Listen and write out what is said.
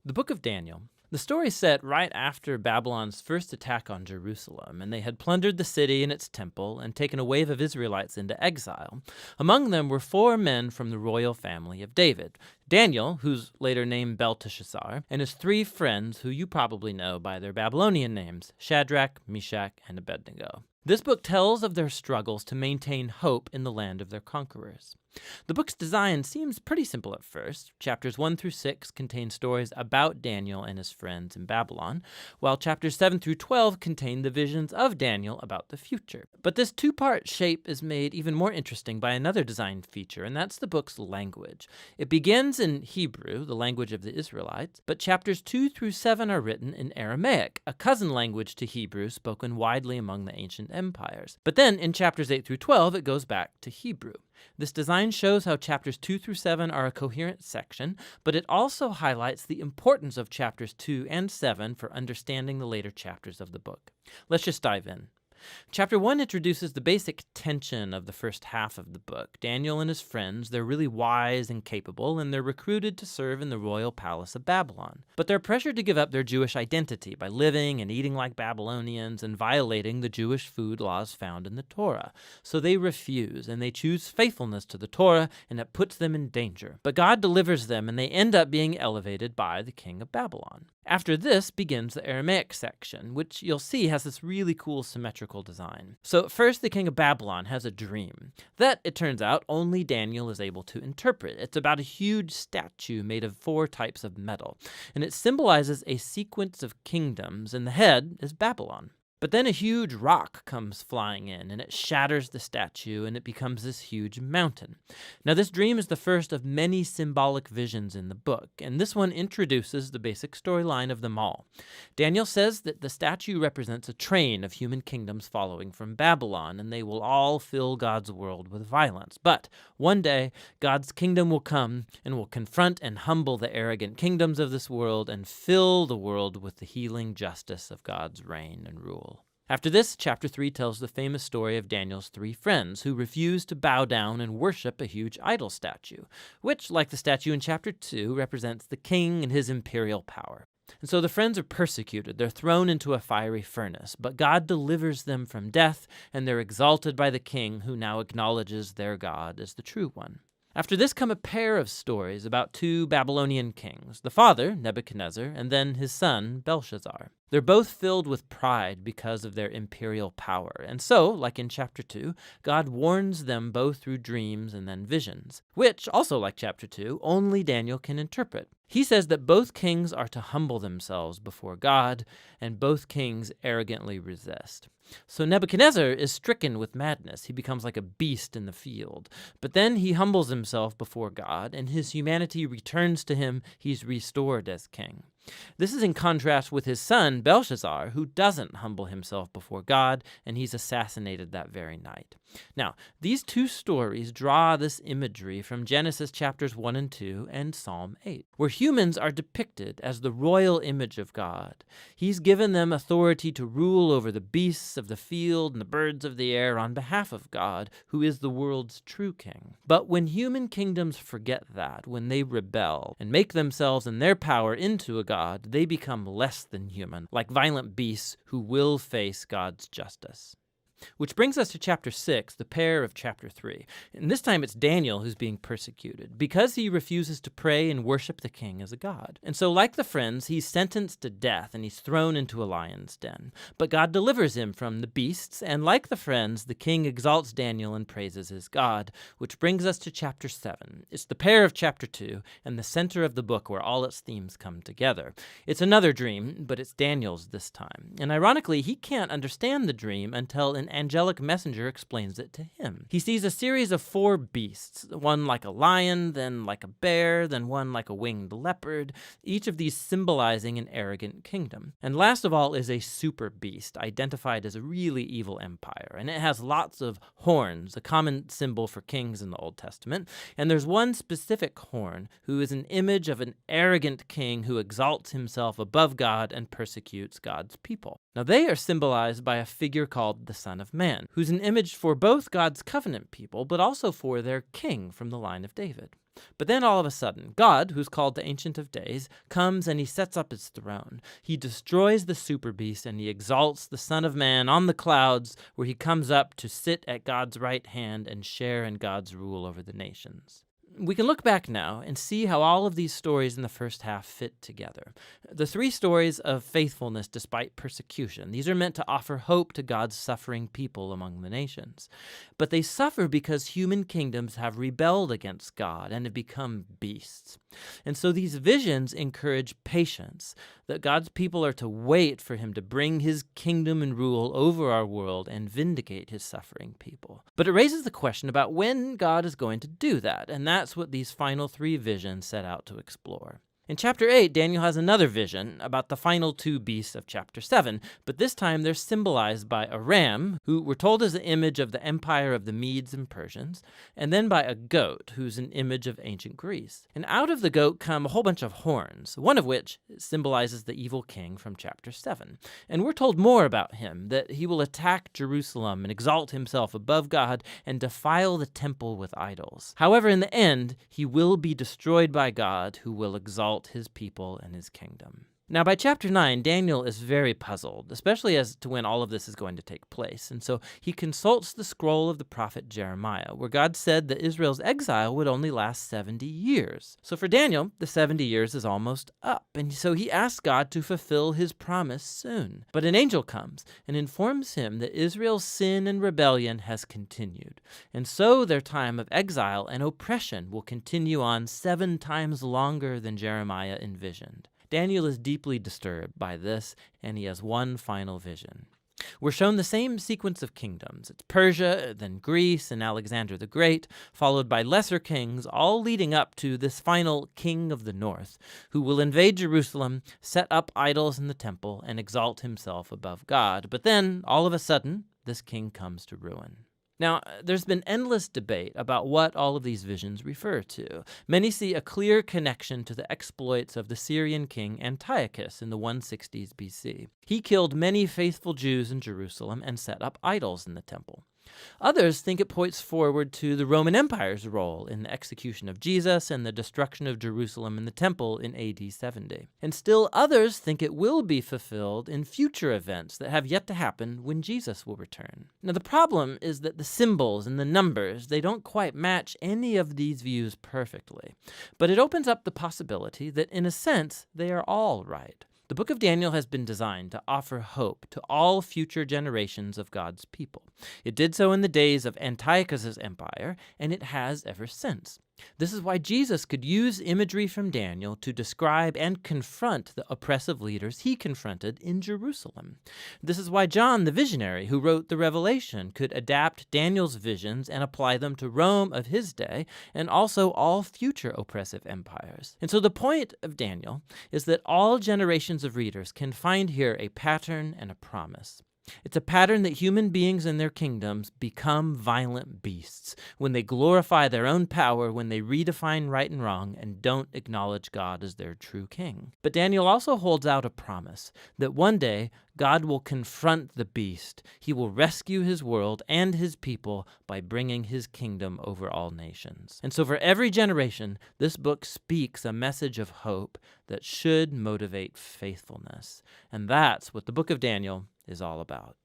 The Book of Daniel. The story is set right after Babylon's first attack on Jerusalem, and they had plundered the city and its temple and taken a wave of Israelites into exile. Among them were 4 men from the royal family of David: Daniel, who's later named Belteshazzar, and his 3 friends who you probably know by their Babylonian names, Shadrach, Meshach, and Abednego. This book tells of their struggles to maintain hope in the land of their conquerors. The book's design seems pretty simple at first. Chapters 1 through 6 contain stories about Daniel and his friends in Babylon, while chapters 7 through 12 contain the visions of Daniel about the future. But this 2-part shape is made even more interesting by another design feature, and that's the book's language. It begins in Hebrew, the language of the Israelites, but chapters 2 through 7 are written in Aramaic, a cousin language to Hebrew spoken widely among the ancient empires. But then in chapters 8 through 12, it goes back to Hebrew. This design shows how chapters 2 through 7 are a coherent section, but it also highlights the importance of chapters 2 and 7 for understanding the later chapters of the book. Let's just dive in. Chapter 1 introduces the basic tension of the first half of the book. Daniel and his friends, they're really wise and capable, and they're recruited to serve in the royal palace of Babylon. But they're pressured to give up their Jewish identity by living and eating like Babylonians and violating the Jewish food laws found in the Torah. So they refuse, and they choose faithfulness to the Torah, and it puts them in danger. But God delivers them, and they end up being elevated by the king of Babylon. After this begins the Aramaic section, which you'll see has this really cool symmetrical design. So first, the king of Babylon has a dream that, it turns out, only Daniel is able to interpret. It's about a huge statue made of 4 types of metal, and it symbolizes a sequence of kingdoms, and the head is Babylon. But then a huge rock comes flying in, and it shatters the statue, and it becomes this huge mountain. Now, this dream is the first of many symbolic visions in the book, and this one introduces the basic storyline of them all. Daniel says that the statue represents a train of human kingdoms following from Babylon, and they will all fill God's world with violence. But one day, God's kingdom will come and will confront and humble the arrogant kingdoms of this world and fill the world with the healing justice of God's reign and rule. After this, chapter 3 tells the famous story of Daniel's 3 friends who refuse to bow down and worship a huge idol statue, which, like the statue in chapter 2, represents the king and his imperial power. And so the friends are persecuted. They're thrown into a fiery furnace, but God delivers them from death, and they're exalted by the king who now acknowledges their God as the true one. After this come a pair of stories about 2 Babylonian kings, the father, Nebuchadnezzar, and then his son, Belshazzar. They're both filled with pride because of their imperial power, and so, like in chapter 2, God warns them both through dreams and then visions, which, also like chapter 2, only Daniel can interpret. He says that both kings are to humble themselves before God, and both kings arrogantly resist. So Nebuchadnezzar is stricken with madness. He becomes like a beast in the field. But then he humbles himself before God, and his humanity returns to him. He's restored as king. This is in contrast with his son, Belshazzar, who doesn't humble himself before God, and he's assassinated that very night. Now, these 2 stories draw this imagery from Genesis chapters 1 and 2 and Psalm 8, where humans are depicted as the royal image of God. He's given them authority to rule over the beasts of the field and the birds of the air on behalf of God, who is the world's true king. But when human kingdoms forget that, when they rebel and make themselves and their power into a God, they become less than human, like violent beasts who will face God's justice. Which brings us to chapter 6, the pair of chapter 3. And this time it's Daniel who's being persecuted because he refuses to pray and worship the king as a god. And so, like the friends, he's sentenced to death and he's thrown into a lion's den. But God delivers him from the beasts, and like the friends, the king exalts Daniel and praises his God, which brings us to chapter 7. It's the pair of chapter 2 and the center of the book where all its themes come together. It's another dream, but it's Daniel's this time. And ironically, he can't understand the dream until an angelic messenger explains it to him. He sees a series of 4 beasts, one like a lion, then like a bear, then one like a winged leopard, each of these symbolizing an arrogant kingdom. And last of all is a super beast, identified as a really evil empire, and it has lots of horns, a common symbol for kings in the Old Testament, and there's one specific horn who is an image of an arrogant king who exalts himself above God and persecutes God's people. Now they are symbolized by a figure called the Son of Man, who's an image for both God's covenant people, but also for their king from the line of David. But then all of a sudden, God, who's called the Ancient of Days, comes and he sets up his throne. He destroys the super beast and he exalts the Son of Man on the clouds, where he comes up to sit at God's right hand and share in God's rule over the nations. We can look back now and see how all of these stories in the first half fit together. The three stories of faithfulness despite persecution, these are meant to offer hope to God's suffering people among the nations. But they suffer because human kingdoms have rebelled against God and have become beasts. And so these visions encourage patience, that God's people are to wait for him to bring his kingdom and rule over our world and vindicate his suffering people. But it raises the question about when God is going to do that, and that's what these final three visions set out to explore. In chapter 8, Daniel has another vision about the final two beasts of chapter 7, but this time they're symbolized by a ram, who we're told is the image of the empire of the Medes and Persians, and then by a goat, who's an image of ancient Greece. And out of the goat come a whole bunch of horns, one of which symbolizes the evil king from chapter 7. And we're told more about him, that he will attack Jerusalem and exalt himself above God and defile the temple with idols. However, in the end, he will be destroyed by God, who will exalt his people and his kingdom. Now, by chapter 9, Daniel is very puzzled, especially as to when all of this is going to take place. And so he consults the scroll of the prophet Jeremiah, where God said that Israel's exile would only last 70 years. So for Daniel, the 70 years is almost up. And so he asks God to fulfill his promise soon. But an angel comes and informs him that Israel's sin and rebellion has continued. And so their time of exile and oppression will continue on 7 times longer than Jeremiah envisioned. Daniel is deeply disturbed by this, and he has one final vision. We're shown the same sequence of kingdoms. It's Persia, then Greece, and Alexander the Great, followed by lesser kings, all leading up to this final king of the north, who will invade Jerusalem, set up idols in the temple, and exalt himself above God. But then, all of a sudden, this king comes to ruin. Now, there's been endless debate about what all of these visions refer to. Many see a clear connection to the exploits of the Syrian king Antiochus in the 160s BC. He killed many faithful Jews in Jerusalem and set up idols in the temple. Others think it points forward to the Roman Empire's role in the execution of Jesus and the destruction of Jerusalem and the temple in AD 70. And still others think it will be fulfilled in future events that have yet to happen when Jesus will return. Now the problem is that the symbols and the numbers, they don't quite match any of these views perfectly. But it opens up the possibility that in a sense they are all right. The book of Daniel has been designed to offer hope to all future generations of God's people. It did so in the days of Antiochus's empire, and it has ever since. This is why Jesus could use imagery from Daniel to describe and confront the oppressive leaders he confronted in Jerusalem. This is why John, the visionary who wrote the Revelation, could adapt Daniel's visions and apply them to Rome of his day and also all future oppressive empires. And so the point of Daniel is that all generations of readers can find here a pattern and a promise. It's a pattern that human beings and their kingdoms become violent beasts when they glorify their own power, when they redefine right and wrong and don't acknowledge God as their true king. But Daniel also holds out a promise that one day God will confront the beast. He will rescue his world and his people by bringing his kingdom over all nations. And so for every generation, this book speaks a message of hope that should motivate faithfulness. And that's what the book of Daniel is all about.